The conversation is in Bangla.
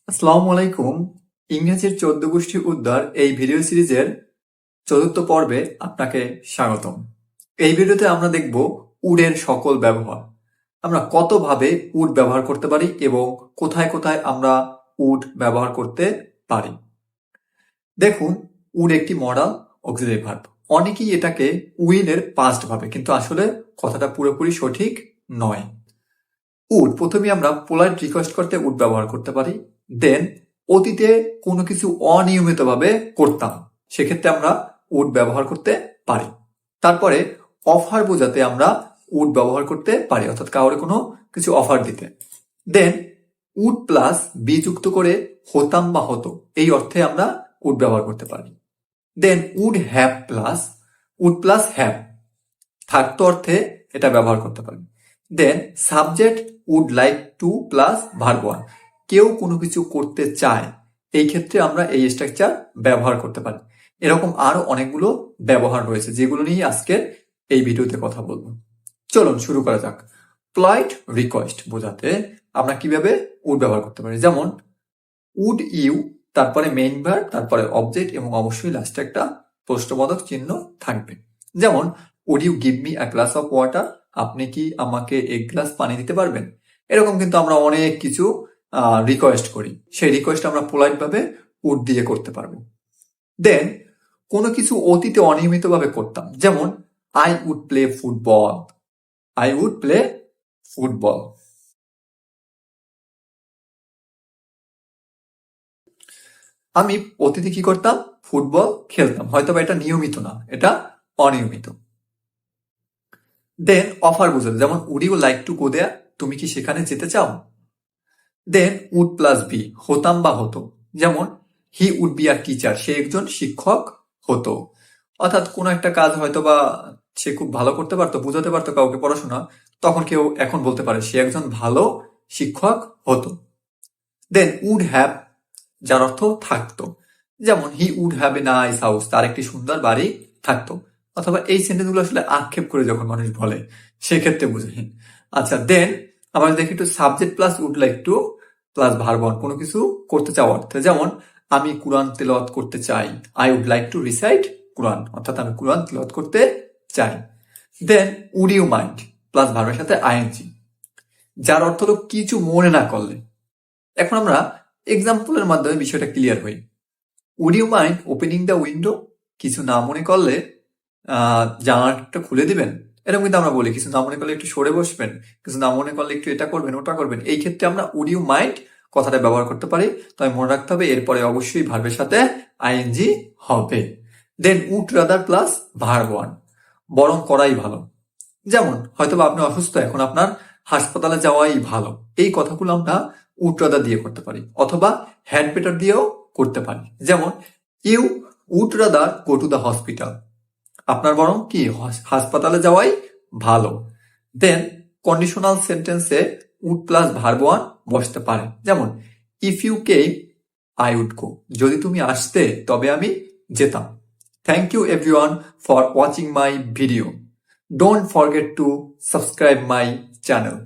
আসসালামু আলাইকুম। ইংরেজির ১৪ গোষ্ঠী উদ্ধার এই ভিডিও সিরিজের চতুর্থ পর্বে আপনাকে স্বাগতম। এই ভিডিওতে আমরা দেখব উডের সকল ব্যবহার। আমরা কতভাবে উড ব্যবহার করতে পারি এবং কোথায় কোথায় আমরা উড ব্যবহার করতে পারি। দেখুন, উড একটি মডাল অক্সিলারি ভার্ব। অনেকেই এটাকে উইলের পাস্ট ভাবে, কিন্তু আসলে কথাটা পুরোপুরি সঠিক নয়। উড প্রথমে আমরা পোলাইট রিকোয়েস্ট করতে উড ব্যবহার করতে পারি। দেন অতীতে কোনো কিছু অনিয়মিতভাবে করতাম, সেক্ষেত্রে আমরা উড ব্যবহার করতে পারি। তারপরে অফার বোঝাতে আমরা উড ব্যবহার করতে পারি, অর্থাৎ কাউরে কোনো কিছু অফার দিতে। দেন উড প্লাস বি যুক্ত করে হতাম বা হতো, এই অর্থে আমরা উড ব্যবহার করতে পারি। দেন উড প্লাস হ্যাভ থাকতো অর্থে এটা ব্যবহার করতে পারি। Then subject would like to plus verb one, কেউ কোনো কিছু করতে চায়, এই ক্ষেত্রে আমরা এই স্ট্রাকচার ব্যবহার করতে পারি। এরকম আরো অনেকগুলো ব্যবহার রয়েছে, যেগুলো নিয়ে আজকের এই ভিডিওতে কথা বলবো। চলুন শুরু করা যাক। পোলাইট রিকোয়েস্ট বোঝাতে আমরা কিভাবে উড ব্যবহার করতে পারি, যেমন উড ইউ, তারপরে মেইন ভার্ব, তারপরে অবজেক্ট এবং অবশ্যই লাস্টে একটা প্রশ্নবোধক চিহ্ন থাকবে। যেমন would you give me a glass of water, আপনি কি আমাকে এক গ্লাস পানি দিতে পারবেন। এরকম কিন্তু আমরা অনেক কিছু রিকোয়েস্ট করি, সেই রিকোয়েস্ট আমরা পোলাইট ভাবে উড দিয়ে করতে পারবো। দেন কোনো কিছু অতীতে অনিয়মিতভাবে করতাম, যেমন I would play football, I would play football. আমি অতীতে কি করতাম, ফুটবল খেলতাম, হয়তো বা এটা নিয়মিত না, এটা অনিয়মিত। দেন অফার বোঝাতে, যেমন would you like to go there, তুমি কি সেখানে যেতে চাও। দেন উড প্লাস বি হতাম বা হতো, যেমন he would be a teacher, সে একজন শিক্ষক হতো। অর্থাৎ কোনো একটা কাজ হয়তো বা সে খুব ভালো করতে পারতো, বুঝাতে পারতো কাউকে পড়াশোনা, তখন কেউ এখন বলতে পারে সে একজন ভালো শিক্ষক হতো। দেন উড হ্যাভ, যার অর্থ থাকতো, যেমন he would have a nice house, তার একটি সুন্দর বাড়ি থাকতো। অথবা এই সেন্টেন্সগুলো আসলে আক্ষেপ করে যখন মানুষ বলে, সেক্ষেত্রে বুঝে। আচ্ছা, দেন আমরা দেখি একটু subject plus would like to plus verb one, কোনো কিছু করতে চাওয়া অর্থে, যেমন আমি কুরআন তেলাওয়াত করতে চাই, I would like to recite Quran, অর্থাৎ আমি কুরআন তেলাওয়াত করতে চাই। Then would you mind plus ভার্বের সাথে আইএনজি, যার অর্থ হলো কিছু মনে না করলে। এখন আমরা এক্সাম্পলের মাধ্যমে বিষয়টা ক্লিয়ার হই। Would you mind opening the window, কিছু না মনে করলে জানালাটা খুলে দিবেন। এরকম কিন্তু আমরা বলি, কিছু না মনে করলে একটু সরে বসবেন, কিছু না মনে করলে একটু এটা করবেন ওটা করবেন। এই ক্ষেত্রে আমরা উড ইউ মাইন্ড কথাটা ব্যবহার করতে পারি, তবে মনে রাখতে হবে এরপরে অবশ্যই ভার্বের সাথে আইএনজি হবে। Then would rather plus verb one, বরং করাই ভালো, যেমন হয়তোবা আপনি অসুস্থ, এখন আপনার হাসপাতালে যাওয়াই ভালো, এই কথাগুলো আমরা উড রাদার দিয়ে করতে পারি। অথবা হ্যাড বেটার দিয়েও করতে পারি, যেমন you would rather go to the hospital, আপনার বরং কি হাসপাতালে যাওয়াই ভালো। দেন কন্ডিশনাল সেন্টেন্সে উড প্লাস ভার্ব ওয়ান বসতে পারে, যেমন if you came I would go, যদি তুমি আসতে তবে আমি যেতাম। Thank you everyone for watching my video, don't forget to subscribe my channel.